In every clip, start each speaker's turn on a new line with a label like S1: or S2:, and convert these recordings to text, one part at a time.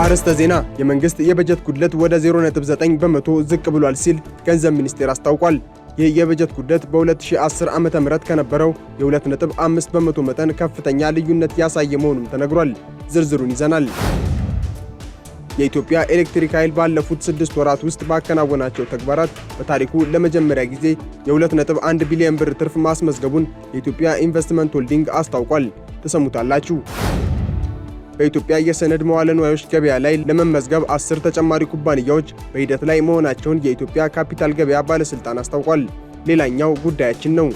S1: አርዕስተ ዜና። የመንግስት የበጀት ጉድለት ወደ 0.9 በመቶ ዝቅ ብሏል ሲል ገንዘብ ሚኒስቴር አስታውቋል። ይህ የበጀት ጉድለት በ2010 ዓ.ም ከነበረው የ2.5 በመቶ መጠን ከፍተኛ ልዩነት ያሳየ መሆኑም ተነግሯል። ዝርዝሩን ይዘናል። የኢትዮጵያ ኤሌክትሪክ ኃይል ባለፉት 6 ወራት ውስጥ ባከናወናቸው ተግባራት በታሪኩ ለመጀመሪያ ጊዜ የ2.1 ቢሊዮን ብር ትርፍ ማስመዝገቡን የኢትዮጵያ ኢንቨስትመንት ሆልዲንግ አስታውቋል። ተሰሙታላችሁ። በኢትዮጵያ የሰነድ መዋለ ንዋዮች ገበያ ላይ ለመመዝገብ 10 ተጨማሪ ኩባንያዎች በሂደት ላይ መሆናቸውን የኢትዮጵያ ካፒታል ገበያ ባለስልጣን አስታውቋል። ሌላኛው ጉዳያችን ነው።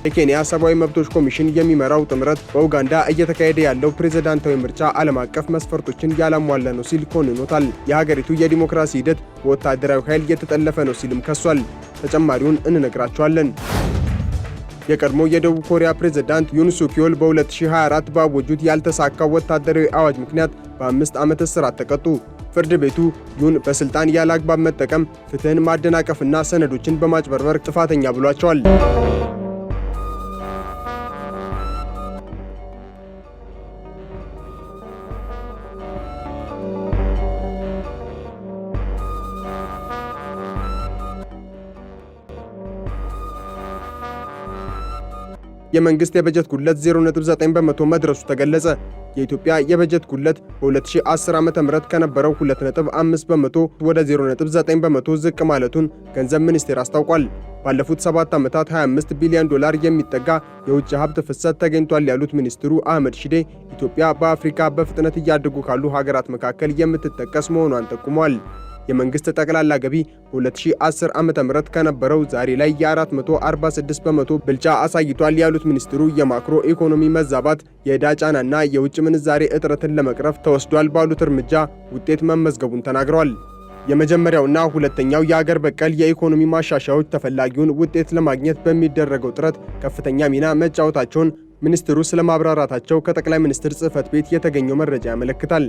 S1: የኬንያ ሰብአዊ መብቶች ኮሚሽን የሚመራው ጥምረት በኡጋንዳ እየተካሄደ ያለው ፕሬዝዳንታዊ ምርጫ ዓለም አቀፍ መስፈርቶችን ያላሟላ ነው ሲል ኮንኖታል። የሀገሪቱ የዲሞክራሲ ሂደት በወታደራዊ ኃይል እየተጠለፈ ነው ሲልም ከሷል። ተጨማሪውን እንነግራቸዋለን። የቀድሞ የደቡብ ኮሪያ ፕሬዝዳንት ዩን ሱክ-ዮል በ2024 ባወጁት ያልተሳካው ወታደራዊ አዋጅ ምክንያት በ5 ዓመት እስራት ተቀጡ። ፍርድ ቤቱ ዩን በስልጣን ያለአግባብ መጠቀም፣ ፍትህን ማደናቀፍና ሰነዶችን በማጭበርበር ጥፋተኛ ብሏቸዋል። የመንግስት የበጀት ጉድለት 0.9 በመቶ መድረሱ ተገለጸ። የኢትዮጵያ የበጀት ጉድለት በ2010 ዓ.ም ከነበረው 2.5 በመቶ ወደ 0.9 በመቶ ዝቅ ማለቱን ገንዘብ ሚኒስቴር አስታውቋል። ባለፉት 7 ዓመታት 25 ቢሊዮን ዶላር የሚጠጋ የውጭ ሀብት ፍሰት ተገኝቷል ያሉት ሚኒስትሩ አህመድ ሺዴ ኢትዮጵያ በአፍሪካ በፍጥነት እያደጉ ካሉ ሀገራት መካከል የምትጠቀስ መሆኗን ጠቁመዋል። የመንግስት ጠቅላላ ገቢ በ2010 ዓ.ም ከነበረው ዛሬ ላይ የ446 በመቶ ብልጫ አሳይቷል ያሉት ሚኒስትሩ የማክሮ ኢኮኖሚ መዛባት፣ የዕዳ ጫናና የውጭ ምንዛሬ እጥረትን ለመቅረፍ ተወስዷል ባሉት እርምጃ ውጤት መመዝገቡን ተናግረዋል። የመጀመሪያውና ሁለተኛው የአገር በቀል የኢኮኖሚ ማሻሻያዎች ተፈላጊውን ውጤት ለማግኘት በሚደረገው ጥረት ከፍተኛ ሚና መጫወታቸውን ሚኒስትሩ ስለማብራራታቸው ከጠቅላይ ሚኒስትር ጽሕፈት ቤት የተገኘው መረጃ ያመለክታል።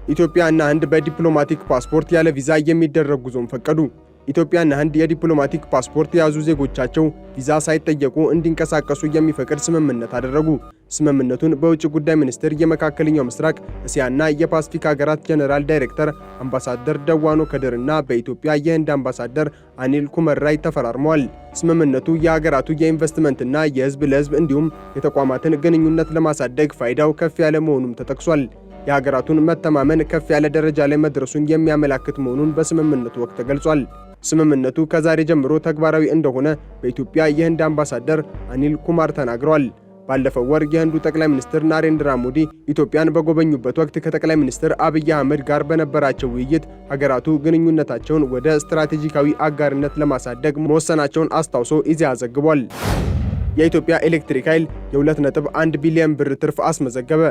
S1: ኢትዮጵያና ህንድ በዲፕሎማቲክ ፓስፖርት ያለ ቪዛ የሚደረግ ጉዞን ፈቀዱ። ኢትዮጵያና ህንድ የዲፕሎማቲክ ፓስፖርት የያዙ ዜጎቻቸው ቪዛ ሳይጠየቁ እንዲንቀሳቀሱ የሚፈቅድ ስምምነት አደረጉ። ስምምነቱን በውጭ ጉዳይ ሚኒስቴር የመካከለኛው ምስራቅ እስያና የፓሲፊክ ሀገራት ጀነራል ዳይሬክተር አምባሳደር ደዋኖ ከድርና በኢትዮጵያ የህንድ አምባሳደር አኒል ኩመራይ ተፈራርመዋል። ስምምነቱ የሀገራቱ የኢንቨስትመንትና የህዝብ ለህዝብ እንዲሁም የተቋማትን ግንኙነት ለማሳደግ ፋይዳው ከፍ ያለ መሆኑም ተጠቅሷል። የሀገራቱን መተማመን ከፍ ያለ ደረጃ ላይ መድረሱን የሚያመላክት መሆኑን በስምምነቱ ወቅት ተገልጿል። ስምምነቱ ከዛሬ ጀምሮ ተግባራዊ እንደሆነ በኢትዮጵያ የህንድ አምባሳደር አኒል ኩማር ተናግረዋል። ባለፈው ወር የህንዱ ጠቅላይ ሚኒስትር ናሬንድራ ሞዲ ኢትዮጵያን በጎበኙበት ወቅት ከጠቅላይ ሚኒስትር አብይ አህመድ ጋር በነበራቸው ውይይት ሀገራቱ ግንኙነታቸውን ወደ ስትራቴጂካዊ አጋርነት ለማሳደግ መወሰናቸውን አስታውሶ ኢዜአ ዘግቧል። የኢትዮጵያ ኤሌክትሪክ ኃይል የ2.1 ቢሊዮን ብር ትርፍ አስመዘገበ።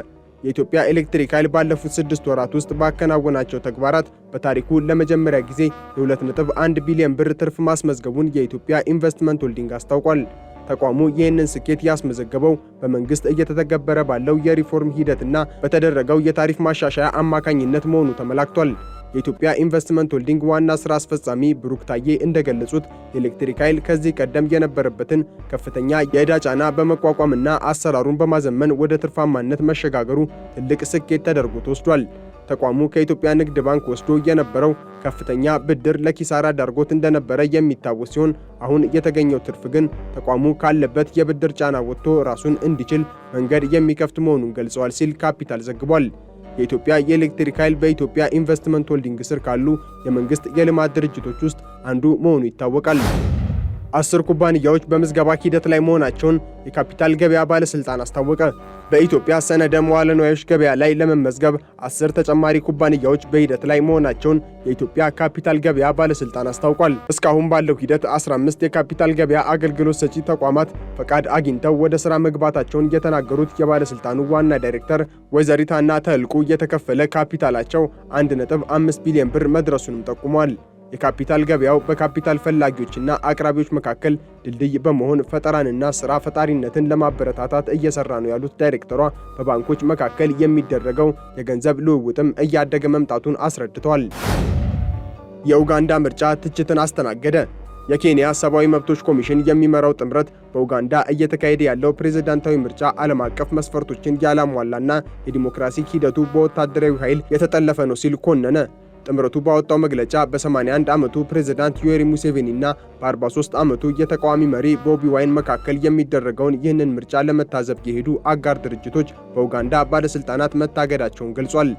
S1: የኢትዮጵያ ኤሌክትሪክ ኃይል ባለፉት 6 ወራት ውስጥ ባከናወናቸው ተግባራት በታሪኩ ለመጀመሪያ ጊዜ የ2.1 ቢሊዮን ብር ትርፍ ማስመዝገቡን የኢትዮጵያ ኢንቨስትመንት ሆልዲንግ አስታውቋል። ተቋሙ ይህንን ስኬት ያስመዘገበው በመንግስት እየተተገበረ ባለው የሪፎርም ሂደትና በተደረገው የታሪፍ ማሻሻያ አማካኝነት መሆኑ ተመላክቷል። የኢትዮጵያ ኢንቨስትመንት ሆልዲንግ ዋና ስራ አስፈጻሚ ብሩክ ታዬ እንደገለጹት የኤሌክትሪክ ኃይል ከዚህ ቀደም የነበረበትን ከፍተኛ የዕዳ ጫና በመቋቋምና አሰራሩን በማዘመን ወደ ትርፋማነት መሸጋገሩ ትልቅ ስኬት ተደርጎ ተወስዷል። ተቋሙ ከኢትዮጵያ ንግድ ባንክ ወስዶ የነበረው ከፍተኛ ብድር ለኪሳራ ዳርጎት እንደነበረ የሚታወስ ሲሆን አሁን የተገኘው ትርፍ ግን ተቋሙ ካለበት የብድር ጫና ወጥቶ ራሱን እንዲችል መንገድ የሚከፍት መሆኑን ገልጸዋል ሲል ካፒታል ዘግቧል። የኢትዮጵያ የኤሌክትሪክ ኃይል በኢትዮጵያ ኢንቨስትመንት ሆልዲንግ ስር ካሉ የመንግስት የልማት ድርጅቶች ውስጥ አንዱ መሆኑ ይታወቃል። 10 ኩባንያዎች በምዝገባ ሂደት ላይ መሆናቸውን የካፒታል ገበያ ባለስልጣን አስታወቀ። በኢትዮጵያ ሰነደ መዋለ ንዋዮች ገበያ ላይ ለመመዝገብ 10 ተጨማሪ ኩባንያዎች በሂደት ላይ መሆናቸውን የኢትዮጵያ ካፒታል ገበያ ባለስልጣን አስታውቋል። እስካሁን ባለው ሂደት 15 የካፒታል ገበያ አገልግሎት ሰጪ ተቋማት ፈቃድ አግኝተው ወደ ስራ መግባታቸውን የተናገሩት የባለስልጣኑ ዋና ዳይሬክተር ወይዘሪት ሀና ተልቁ የተከፈለ ካፒታላቸው 1.5 ቢሊዮን ብር መድረሱንም ጠቁመዋል። የካፒታል ገበያው በካፒታል ፈላጊዎችና አቅራቢዎች መካከል ድልድይ በመሆን ፈጠራንና ስራ ፈጣሪነትን ለማበረታታት እየሰራ ነው ያሉት ዳይሬክተሯ በባንኮች መካከል የሚደረገው የገንዘብ ልውውጥም እያደገ መምጣቱን አስረድተዋል። የኡጋንዳ ምርጫ ትችትን አስተናገደ። የኬንያ ሰብአዊ መብቶች ኮሚሽን የሚመራው ጥምረት በኡጋንዳ እየተካሄደ ያለው ፕሬዝዳንታዊ ምርጫ ዓለም አቀፍ መስፈርቶችን ያላሟላና የዲሞክራሲ ሂደቱ በወታደራዊ ኃይል የተጠለፈ ነው ሲል ኮነነ። ጥምረቱ ባወጣው መግለጫ በ81 ዓመቱ ፕሬዝዳንት ዩዌሪ ሙሴቬኒና በ43 ዓመቱ የተቃዋሚ መሪ ቦቢ ዋይን መካከል የሚደረገውን ይህንን ምርጫ ለመታዘብ የሄዱ አጋር ድርጅቶች በኡጋንዳ ባለስልጣናት መታገዳቸውን ገልጿል።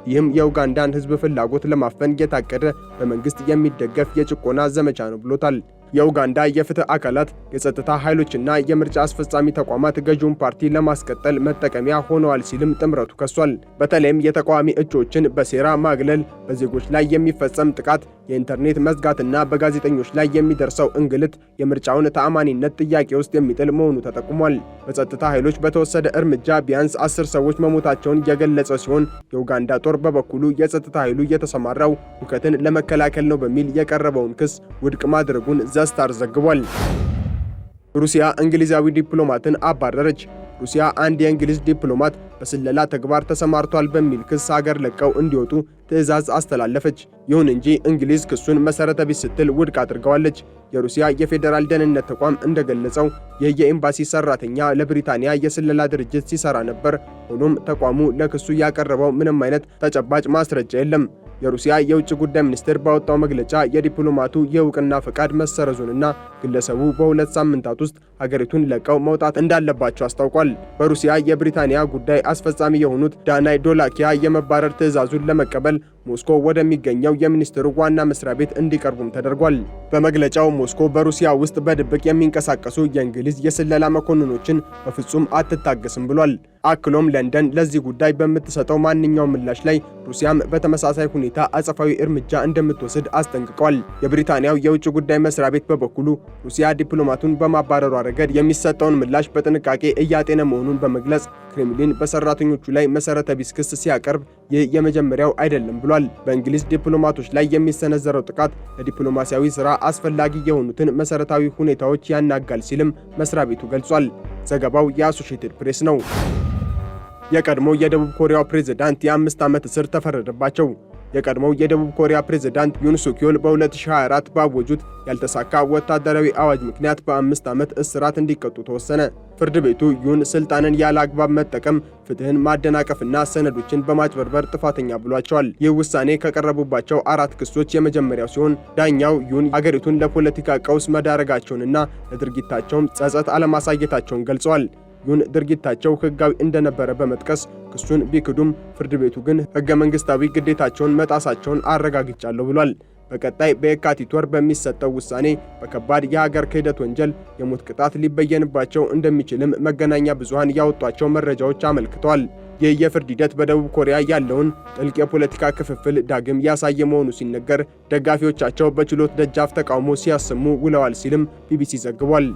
S1: ይህም የኡጋንዳን ሕዝብ ፍላጎት ለማፈን የታቀደ በመንግስት የሚደገፍ የጭቆና ዘመቻ ነው ብሎታል። የኡጋንዳ የፍትህ አካላት የጸጥታ ኃይሎችና የምርጫ አስፈጻሚ ተቋማት ገዢውን ፓርቲ ለማስቀጠል መጠቀሚያ ሆነዋል ሲልም ጥምረቱ ከሷል። በተለይም የተቃዋሚ እጩዎችን በሴራ ማግለል፣ በዜጎች ላይ የሚፈጸም ጥቃት፣ የኢንተርኔት መዝጋትና በጋዜጠኞች ላይ የሚደርሰው እንግልት የምርጫውን ተአማኒነት ጥያቄ ውስጥ የሚጥል መሆኑ ተጠቁሟል። በጸጥታ ኃይሎች በተወሰደ እርምጃ ቢያንስ 10 ሰዎች መሞታቸውን የገለጸ ሲሆን የኡጋንዳ ጦር በበኩሉ የጸጥታ ኃይሉ የተሰማራው ሁከትን ለመከላከል ነው በሚል የቀረበውን ክስ ውድቅ ማድረጉን ዘስታር ዘግቧል። ሩሲያ እንግሊዛዊ ዲፕሎማትን አባረረች። ሩሲያ አንድ የእንግሊዝ ዲፕሎማት በስለላ ተግባር ተሰማርቷል በሚል ክስ ሀገር ለቀው እንዲወጡ ትዕዛዝ አስተላለፈች። ይሁን እንጂ እንግሊዝ ክሱን መሰረተ ቢስ ስትል ውድቅ አድርገዋለች። የሩሲያ የፌዴራል ደህንነት ተቋም እንደገለጸው ይህ የኤምባሲ ሰራተኛ ለብሪታንያ የስለላ ድርጅት ሲሰራ ነበር። ሆኖም ተቋሙ ለክሱ ያቀረበው ምንም አይነት ተጨባጭ ማስረጃ የለም። የሩሲያ የውጭ ጉዳይ ሚኒስቴር ባወጣው መግለጫ የዲፕሎማቱ የእውቅና ፈቃድ መሰረዙንና ግለሰቡ በ2 ሳምንታት ውስጥ ሀገሪቱን ለቀው መውጣት እንዳለባቸው አስታውቋል። በሩሲያ የብሪታንያ ጉዳይ አስፈጻሚ የሆኑት ዳናይ ዶላኪያ የመባረር ትዕዛዙን ለመቀበል ሞስኮ ወደሚገኘው የሚኒስትሩ ዋና መስሪያ ቤት እንዲቀርቡም ተደርጓል። በመግለጫው ሞስኮ በሩሲያ ውስጥ በድብቅ የሚንቀሳቀሱ የእንግሊዝ የስለላ መኮንኖችን በፍጹም አትታገስም ብሏል። አክሎም ለንደን ለዚህ ጉዳይ በምትሰጠው ማንኛውም ምላሽ ላይ ሩሲያም በተመሳሳይ ሁኔታ አጸፋዊ እርምጃ እንደምትወስድ አስጠንቅቋል። የብሪታንያው የውጭ ጉዳይ መስሪያ ቤት በበኩሉ ሩሲያ ዲፕሎማቱን በማባረሯ ረገድ የሚሰጠውን ምላሽ በጥንቃቄ እያጤነ መሆኑን በመግለጽ ክሬምሊን በሰራተኞቹ ላይ መሰረተ ቢስ ክስ ሲያቀርብ ይህ የመጀመሪያው አይደለም ብሏል። በእንግሊዝ ዲፕሎማቶች ላይ የሚሰነዘረው ጥቃት ለዲፕሎማሲያዊ ሥራ አስፈላጊ የሆኑትን መሰረታዊ ሁኔታዎች ያናጋል ሲልም መስሪያ ቤቱ ገልጿል። ዘገባው የአሶሺየትድ ፕሬስ ነው። የቀድሞ የደቡብ ኮሪያው ፕሬዝዳንት የ5 ዓመት እስር ተፈረደባቸው። የቀድሞው የደቡብ ኮሪያ ፕሬዝዳንት ዩን ሱኪዮል በ2024 ባወጁት ያልተሳካ ወታደራዊ አዋጅ ምክንያት በ5 ዓመት እስራት እንዲቀጡ ተወሰነ። ፍርድ ቤቱ ዩን ስልጣንን ያለ አግባብ መጠቀም፣ ፍትህን ማደናቀፍና ሰነዶችን በማጭበርበር ጥፋተኛ ብሏቸዋል። ይህ ውሳኔ ከቀረቡባቸው 4 ክሶች የመጀመሪያው ሲሆን ዳኛው ዩን ሀገሪቱን ለፖለቲካ ቀውስ መዳረጋቸውንና ለድርጊታቸውም ጸጸት አለማሳየታቸውን ገልጸዋል። ዩን ድርጊታቸው ህጋዊ እንደነበረ በመጥቀስ ክሱን ቢክዱም ፍርድ ቤቱ ግን ህገ መንግስታዊ ግዴታቸውን መጣሳቸውን አረጋግጫለሁ ብሏል። በቀጣይ በየካቲት ወር በሚሰጠው ውሳኔ በከባድ የሀገር ክህደት ወንጀል የሞት ቅጣት ሊበየንባቸው እንደሚችልም መገናኛ ብዙሃን ያወጧቸው መረጃዎች አመልክተዋል። ይህ የፍርድ ሂደት በደቡብ ኮሪያ ያለውን ጥልቅ የፖለቲካ ክፍፍል ዳግም ያሳየ መሆኑ ሲነገር፣ ደጋፊዎቻቸው በችሎት ደጃፍ ተቃውሞ ሲያሰሙ ውለዋል ሲልም ቢቢሲ ዘግቧል።